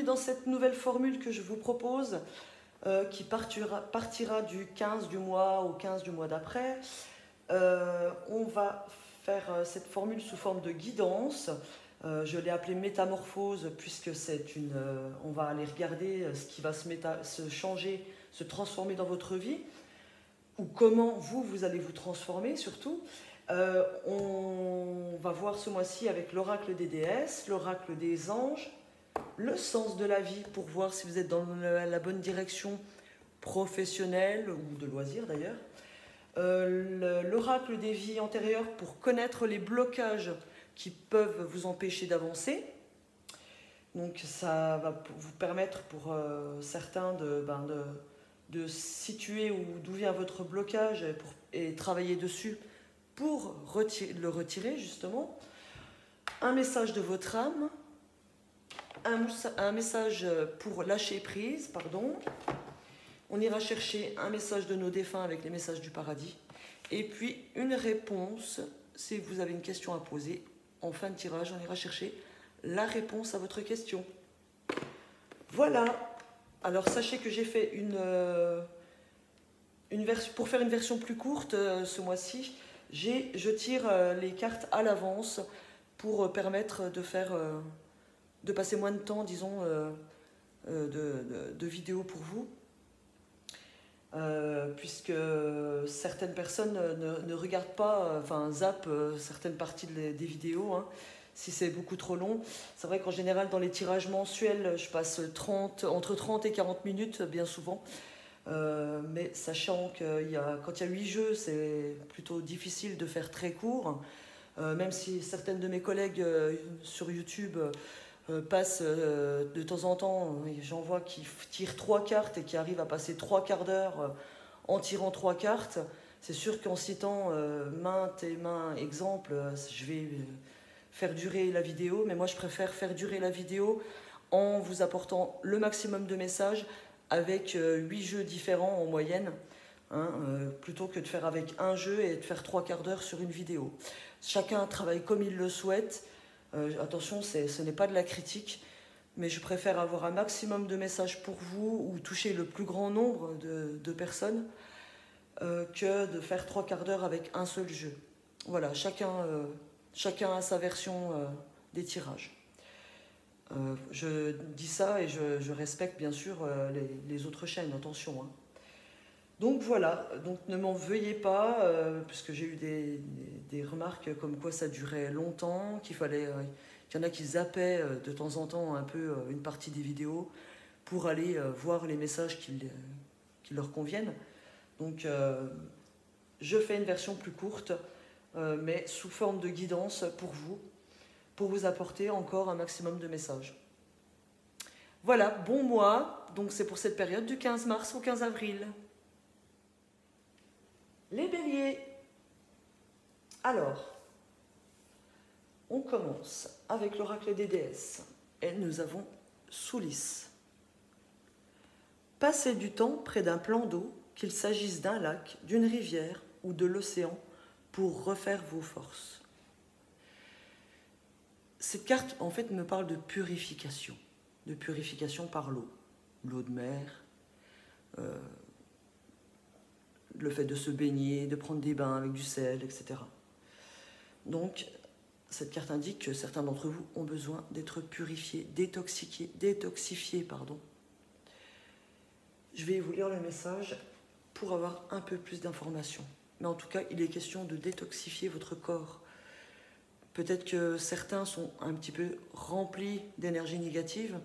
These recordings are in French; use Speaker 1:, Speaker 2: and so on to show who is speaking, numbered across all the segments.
Speaker 1: dans cette nouvelle formule que je vous propose, qui partira du 15 du mois au 15 du mois d'après. On va faire cette formule sous forme de guidance. Je l'ai appelée métamorphose puisque on va aller regarder ce qui va se changer, se transformer dans votre vie, ou comment vous allez vous transformer surtout. On va voir ce mois-ci avec l'oracle des déesses, l'oracle des anges, le sens de la vie pour voir si vous êtes dans la bonne direction professionnelle ou de loisirs d'ailleurs. L'oracle des vies antérieures pour connaître les blocages qui peuvent vous empêcher d'avancer. Donc ça va vous permettre pour certains de situer d'où vient votre blocage et travailler dessus pour le retirer justement. Un message de votre âme, un message pour lâcher prise, pardon. On ira chercher un message de nos défunts avec les messages du paradis. Et puis une réponse, si vous avez une question à poser, en fin de tirage, on ira chercher la réponse à votre question. Voilà. Alors sachez que j'ai fait pour faire une version plus courte ce mois-ci, je tire les cartes à l'avance pour permettre de passer moins de temps, disons, de vidéos pour vous. Puisque certaines personnes ne regardent pas, zappent certaines parties des vidéos, hein, si c'est beaucoup trop long. C'est vrai qu'en général, dans les tirages mensuels, je passe entre 30 et 40 minutes, bien souvent. Mais sachant que quand il y a 8 jeux, c'est plutôt difficile de faire très court. Même si certaines de mes collègues sur YouTube passent de temps en temps, j'en vois qui tirent 3 cartes et qui arrivent à passer 3 quarts d'heure en tirant 3 cartes. C'est sûr qu'en citant maintes exemples, je vais faire durer la vidéo, mais moi je préfère faire durer la vidéo en vous apportant le maximum de messages avec 8 jeux différents en moyenne, hein, plutôt que de faire avec un jeu et de faire 3 quarts d'heure sur une vidéo. Chacun travaille comme il le souhaite. Attention, ce n'est pas de la critique, mais je préfère avoir un maximum de messages pour vous ou toucher le plus grand nombre de personnes que de faire 3 quarts d'heure avec un seul jeu. Voilà, chacun a sa version des tirages. Je dis ça et je respecte bien sûr les autres chaînes, attention, hein. Donc voilà, donc ne m'en veuillez pas, puisque j'ai eu des remarques comme quoi ça durait longtemps, qu'il y en a qui zappaient de temps en temps un peu une partie des vidéos pour aller voir les messages qui leur conviennent. Donc je fais une version plus courte, mais sous forme de guidance pour vous apporter encore un maximum de messages. Voilà, bon mois, donc c'est pour cette période du 15 mars au 15 avril. Les béliers. Alors, on commence avec l'oracle des déesses. Et nous avons Soulis. Passez du temps près d'un plan d'eau, qu'il s'agisse d'un lac, d'une rivière ou de l'océan, pour refaire vos forces. Cette carte, en fait, me parle de purification par l'eau. L'eau de mer, le fait de se baigner, de prendre des bains avec du sel, etc. Donc, cette carte indique que certains d'entre vous ont besoin d'être purifiés, détoxifiés, pardon. Je vais vous lire le message pour avoir un peu plus d'informations. Mais en tout cas, il est question de détoxifier votre corps. Peut-être que certains sont un petit peu remplis d'énergie négative,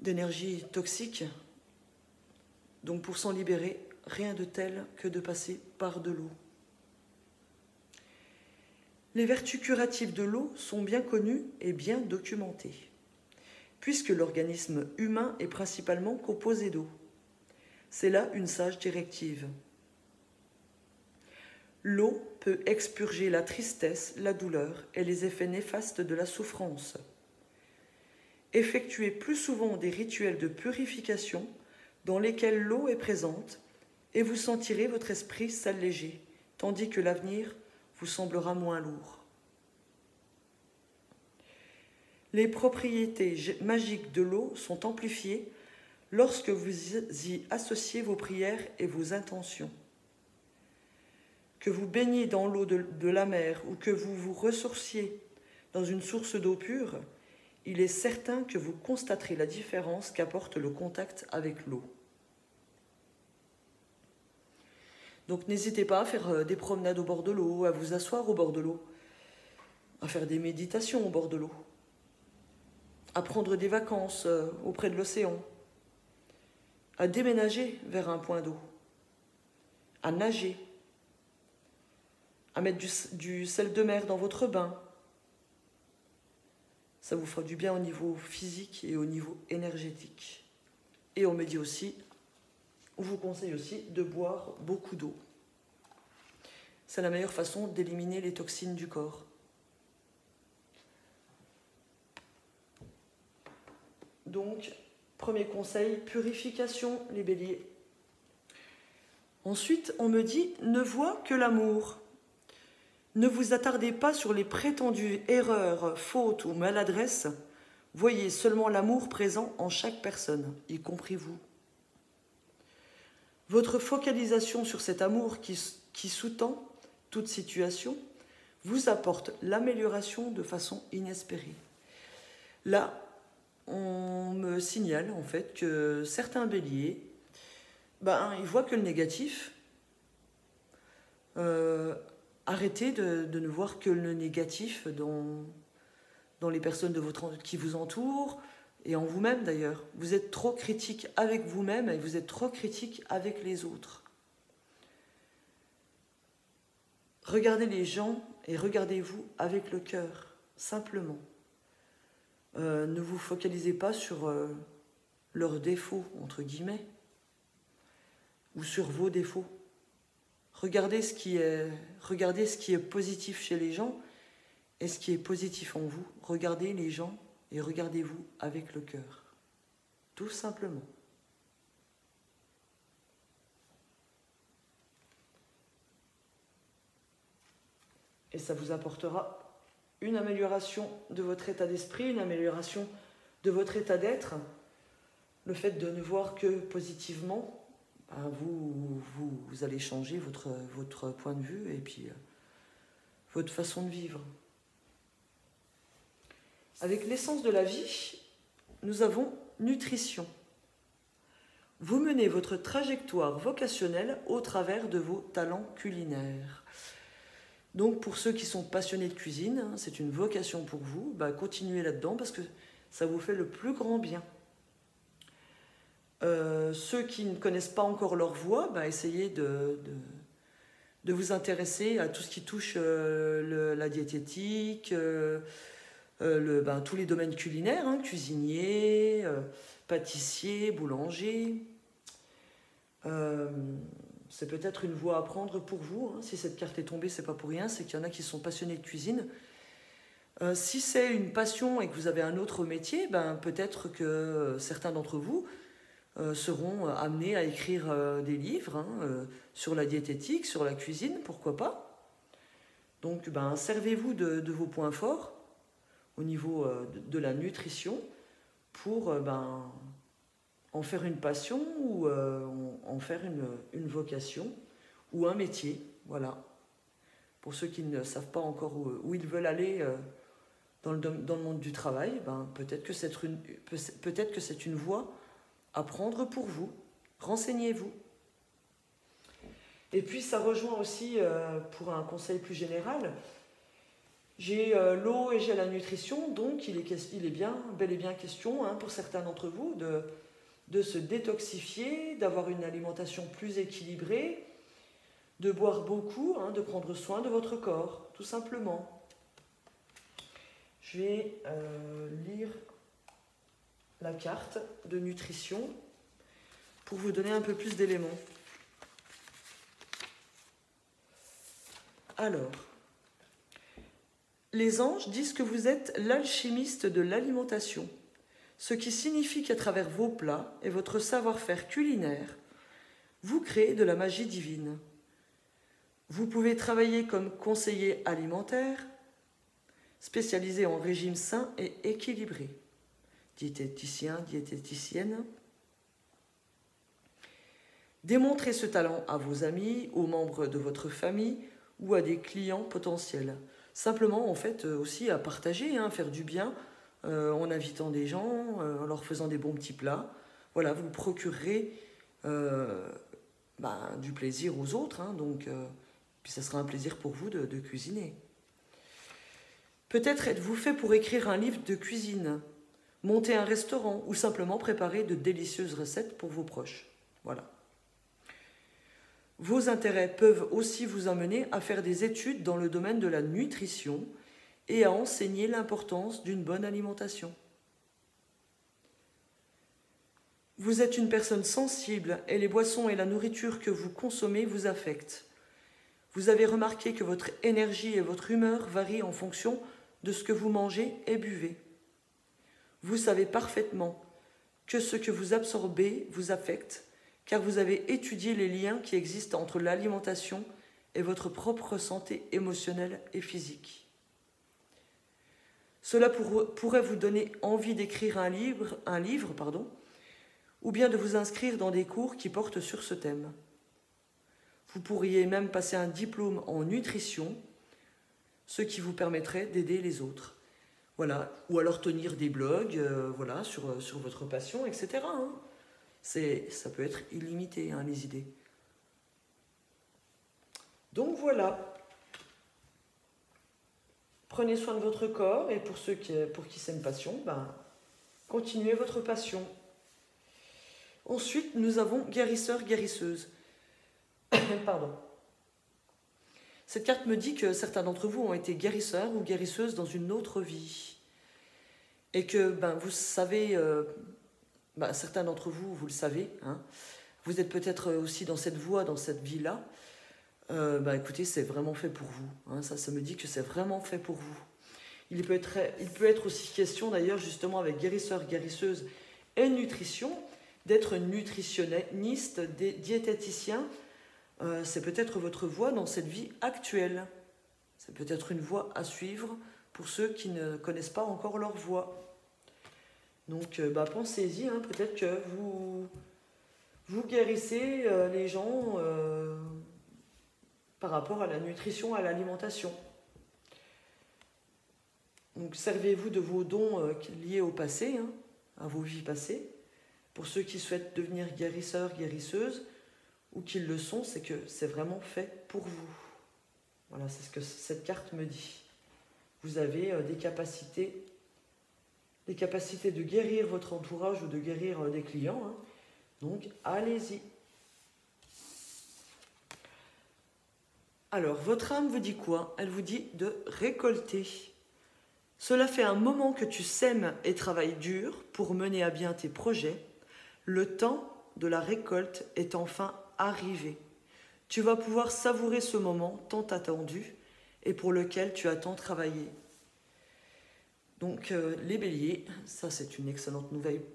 Speaker 1: d'énergie toxique. Donc, pour s'en libérer, rien de tel que de passer par de l'eau. Les vertus curatives de l'eau sont bien connues et bien documentées, puisque l'organisme humain est principalement composé d'eau. C'est là une sage directive. L'eau peut expurger la tristesse, la douleur et les effets néfastes de la souffrance. Effectuez plus souvent des rituels de purification dans lesquels l'eau est présente et vous sentirez votre esprit s'alléger, tandis que l'avenir vous semblera moins lourd. Les propriétés magiques de l'eau sont amplifiées lorsque vous y associez vos prières et vos intentions. Que vous baignez dans l'eau de la mer ou que vous vous ressourciez dans une source d'eau pure, il est certain que vous constaterez la différence qu'apporte le contact avec l'eau. Donc n'hésitez pas à faire des promenades au bord de l'eau, à vous asseoir au bord de l'eau, à faire des méditations au bord de l'eau, à prendre des vacances auprès de l'océan, à déménager vers un point d'eau, à nager, à mettre du sel de mer dans votre bain. Ça vous fera du bien au niveau physique et au niveau énergétique. Et on me dit aussi, on vous conseille aussi de boire beaucoup d'eau. C'est la meilleure façon d'éliminer les toxines du corps. Donc, premier conseil, purification, les béliers. Ensuite, on me dit, ne vois que l'amour. Ne vous attardez pas sur les prétendues erreurs, fautes ou maladresses. Voyez seulement l'amour présent en chaque personne, y compris vous. Votre focalisation sur cet amour qui sous-tend toute situation vous apporte l'amélioration de façon inespérée. Là, on me signale en fait que certains béliers, ils voient que le négatif. Arrêtez de ne voir que le négatif dans les personnes qui vous entourent et en vous-même d'ailleurs. Vous êtes trop critique avec vous-même et vous êtes trop critique avec les autres. Regardez les gens et regardez-vous avec le cœur, simplement. Ne vous focalisez pas sur leurs défauts, entre guillemets, ou sur vos défauts. Regardez ce qui est positif chez les gens et ce qui est positif en vous. Regardez les gens et regardez-vous avec le cœur. Tout simplement. Et ça vous apportera une amélioration de votre état d'esprit, une amélioration de votre état d'être. Le fait de ne voir que positivement, vous allez changer votre point de vue et puis votre façon de vivre. Avec l'essence de la vie, nous avons nutrition. Vous menez votre trajectoire vocationnelle au travers de vos talents culinaires. Donc pour ceux qui sont passionnés de cuisine, c'est une vocation pour vous, continuez là-dedans parce que ça vous fait le plus grand bien. Ceux qui ne connaissent pas encore leur voie, essayez de vous intéresser à tout ce qui touche la diététique, tous les domaines culinaires, cuisinier, pâtissier, boulanger. C'est peut-être une voie à prendre pour vous. Si cette carte est tombée, c'est pas pour rien, c'est qu'il y en a qui sont passionnés de cuisine. Si c'est une passion et que vous avez un autre métier, peut-être que certains d'entre vous seront amenés à écrire des livres sur la diététique, sur la cuisine, pourquoi pas. Donc servez-vous de vos points forts au niveau de la nutrition pour en faire une passion ou en faire une vocation ou un métier, voilà. Pour ceux qui ne savent pas encore où ils veulent aller dans le monde du travail, peut-être que c'est une voie à prendre pour vous. Renseignez-vous. Et puis ça rejoint aussi, pour un conseil plus général, j'ai l'eau et j'ai la nutrition, donc il est bel et bien question pour certains d'entre vous de se détoxifier, d'avoir une alimentation plus équilibrée, de boire beaucoup, de prendre soin de votre corps, tout simplement. Je vais lire la carte de nutrition pour vous donner un peu plus d'éléments. Alors, les anges disent que vous êtes l'alchimiste de l'alimentation, ce qui signifie qu'à travers vos plats et votre savoir-faire culinaire, vous créez de la magie divine. Vous pouvez travailler comme conseiller alimentaire, spécialisé en régime sain et équilibré. Diététicien, diététicienne. Démontrez ce talent à vos amis, aux membres de votre famille ou à des clients potentiels. Simplement, en fait, aussi à partager, faire du bien en invitant des gens, en leur faisant des bons petits plats. Voilà, vous procurerez du plaisir aux autres, puis ça sera un plaisir pour vous de cuisiner. Peut-être êtes-vous fait pour écrire un livre de cuisine, monter un restaurant ou simplement préparer de délicieuses recettes pour vos proches. Voilà. Vos intérêts peuvent aussi vous amener à faire des études dans le domaine de la nutrition et à enseigner l'importance d'une bonne alimentation. Vous êtes une personne sensible et les boissons et la nourriture que vous consommez vous affectent. Vous avez remarqué que votre énergie et votre humeur varient en fonction de ce que vous mangez et buvez. Vous savez parfaitement que ce que vous absorbez vous affecte, car vous avez étudié les liens qui existent entre l'alimentation et votre propre santé émotionnelle et physique. Cela pourrait vous donner envie d'écrire un livre, ou bien de vous inscrire dans des cours qui portent sur ce thème. Vous pourriez même passer un diplôme en nutrition, ce qui vous permettrait d'aider les autres. Voilà. Ou alors tenir des blogs sur votre passion, etc. Ça peut être illimité, les idées. Donc voilà. Prenez soin de votre corps et pour ceux pour qui c'est une passion, continuez votre passion. Ensuite, nous avons guérisseur, guérisseuse. Pardon. Cette carte me dit que certains d'entre vous ont été guérisseurs ou guérisseuses dans une autre vie. Et que vous savez, certains d'entre vous, vous le savez, vous êtes peut-être aussi dans cette voie, dans cette vie-là. Écoutez, c'est vraiment fait pour vous. Ça me dit que c'est vraiment fait pour vous. Il peut être aussi question d'ailleurs, justement, avec guérisseur, guérisseuse et nutrition, d'être nutritionniste, diététicien. C'est peut-être votre voie dans cette vie actuelle. C'est peut-être une voie à suivre pour ceux qui ne connaissent pas encore leur voie. Donc, pensez-y, peut-être que vous guérissez les gens par rapport à la nutrition, à l'alimentation. Donc, servez-vous de vos dons liés au passé, à vos vies passées. Pour ceux qui souhaitent devenir guérisseurs, guérisseuses, ou qui le sont, c'est que c'est vraiment fait pour vous. Voilà, c'est ce que cette carte me dit. Vous avez des capacités de guérir votre entourage ou de guérir des clients. Donc, allez-y. Alors, votre âme vous dit quoi? Elle vous dit de récolter. Cela fait un moment que tu sèmes et travailles dur pour mener à bien tes projets. Le temps de la récolte est enfin arrivé. Tu vas pouvoir savourer ce moment tant attendu et pour lequel tu as tant travaillé. Donc, les béliers, ça c'est une excellente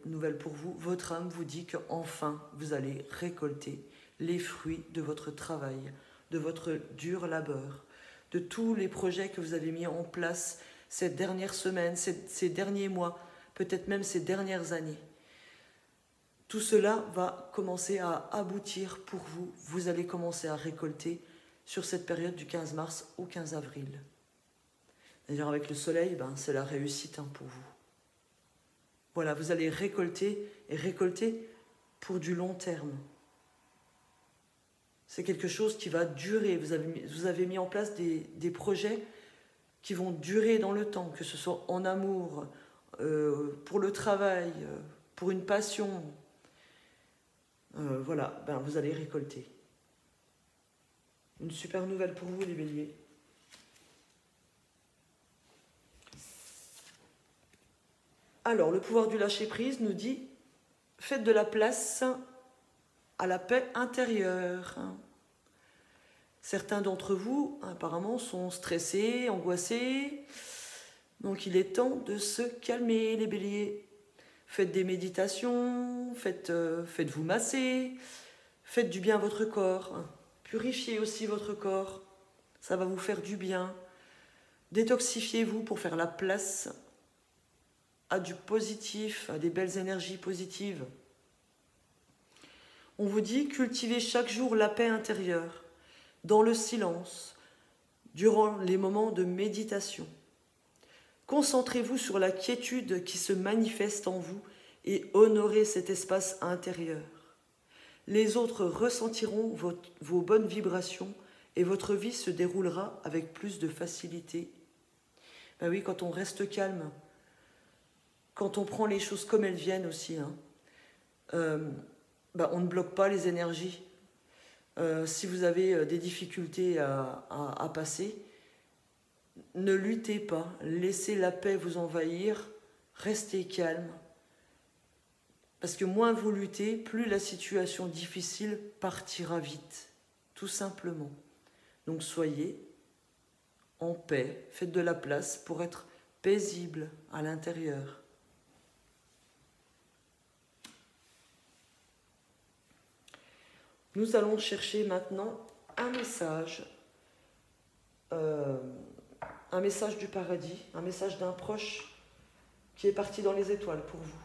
Speaker 1: nouvelle pour vous. Votre âme vous dit qu'enfin vous allez récolter les fruits de votre travail, de votre dur labeur, de tous les projets que vous avez mis en place ces dernières semaines, ces derniers mois, peut-être même ces dernières années. Tout cela va commencer à aboutir pour vous. Vous allez commencer à récolter sur cette période du 15 mars au 15 avril. D'ailleurs, avec le soleil, c'est la réussite pour vous. Voilà, vous allez récolter et récolter pour du long terme. C'est quelque chose qui va durer. Vous avez mis en place des projets qui vont durer dans le temps, que ce soit en amour, pour le travail, pour une passion. Vous allez récolter. Une super nouvelle pour vous, les béliers. Alors, le pouvoir du lâcher-prise nous dit « Faites de la place à la paix intérieure ». Certains d'entre vous, apparemment, sont stressés, angoissés. Donc, il est temps de se calmer, les béliers. Faites des méditations, faites-vous masser, faites du bien à votre corps. Purifiez aussi votre corps, ça va vous faire du bien. Détoxifiez-vous pour faire la place à du positif, à des belles énergies positives. On vous dit, cultivez chaque jour la paix intérieure, dans le silence, durant les moments de méditation. Concentrez-vous sur la quiétude qui se manifeste en vous et honorez cet espace intérieur. Les autres ressentiront vos bonnes vibrations et votre vie se déroulera avec plus de facilité. Ben oui, quand on reste calme, quand on prend les choses comme elles viennent aussi, hein, on ne bloque pas les énergies. Si vous avez des difficultés à passer, ne luttez pas, laissez la paix vous envahir, restez calme. Parce que moins vous luttez, plus la situation difficile partira vite, tout simplement. Donc soyez en paix, faites de la place pour être paisible à l'intérieur. Nous allons chercher maintenant un message du paradis, un message d'un proche qui est parti dans les étoiles pour vous.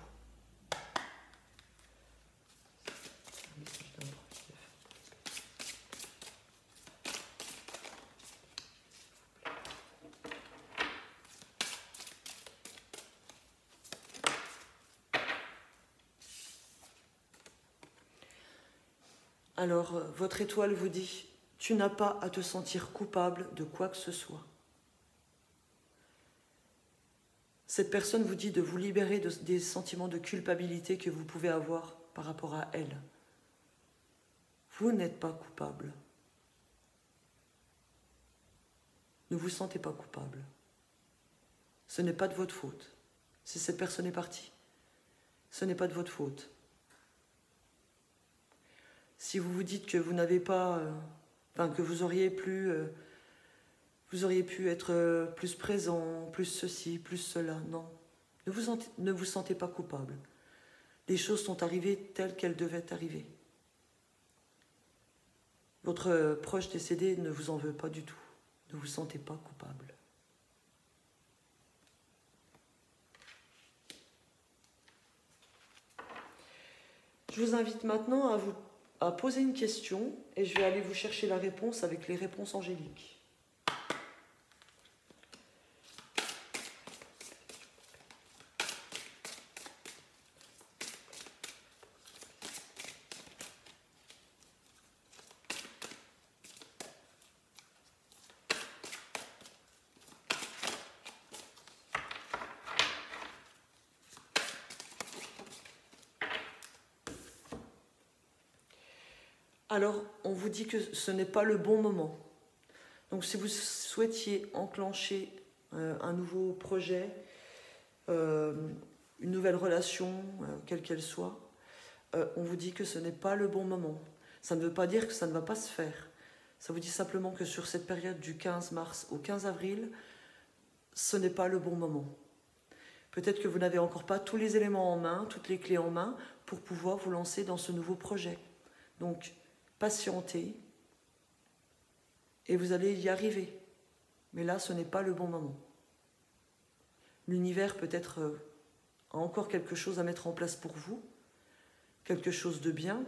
Speaker 1: Alors, votre étoile vous dit, tu n'as pas à te sentir coupable de quoi que ce soit. Cette personne vous dit de vous libérer des sentiments de culpabilité que vous pouvez avoir par rapport à elle. Vous n'êtes pas coupable. Ne vous sentez pas coupable. Ce n'est pas de votre faute. Si cette personne est partie, ce n'est pas de votre faute. Si vous vous dites que vous n'avez pas, que vous auriez pu être plus présent, plus ceci, plus cela, non. Ne vous sentez pas coupable. Les choses sont arrivées telles qu'elles devaient arriver. Votre proche décédé ne vous en veut pas du tout. Ne vous sentez pas coupable. Je vous invite maintenant à poser une question et je vais aller vous chercher la réponse avec les réponses angéliques. Alors, on vous dit que ce n'est pas le bon moment. Donc, si vous souhaitiez enclencher un nouveau projet, une nouvelle relation, quelle qu'elle soit, on vous dit que ce n'est pas le bon moment. Ça ne veut pas dire que ça ne va pas se faire. Ça vous dit simplement que sur cette période du 15 mars au 15 avril, ce n'est pas le bon moment. Peut-être que vous n'avez encore pas tous les éléments en main, toutes les clés en main, pour pouvoir vous lancer dans ce nouveau projet. Donc, patientez et vous allez y arriver. Mais là, ce n'est pas le bon moment. L'univers peut-être a encore quelque chose à mettre en place pour vous, quelque chose de bien.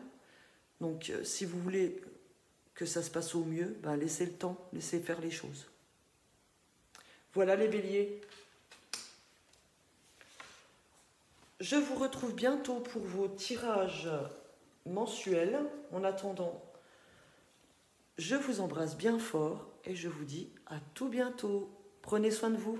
Speaker 1: Donc, si vous voulez que ça se passe au mieux, laissez le temps, laissez faire les choses. Voilà les béliers. Je vous retrouve bientôt pour vos tirages mensuels. En attendant, je vous embrasse bien fort et je vous dis à tout bientôt. Prenez soin de vous.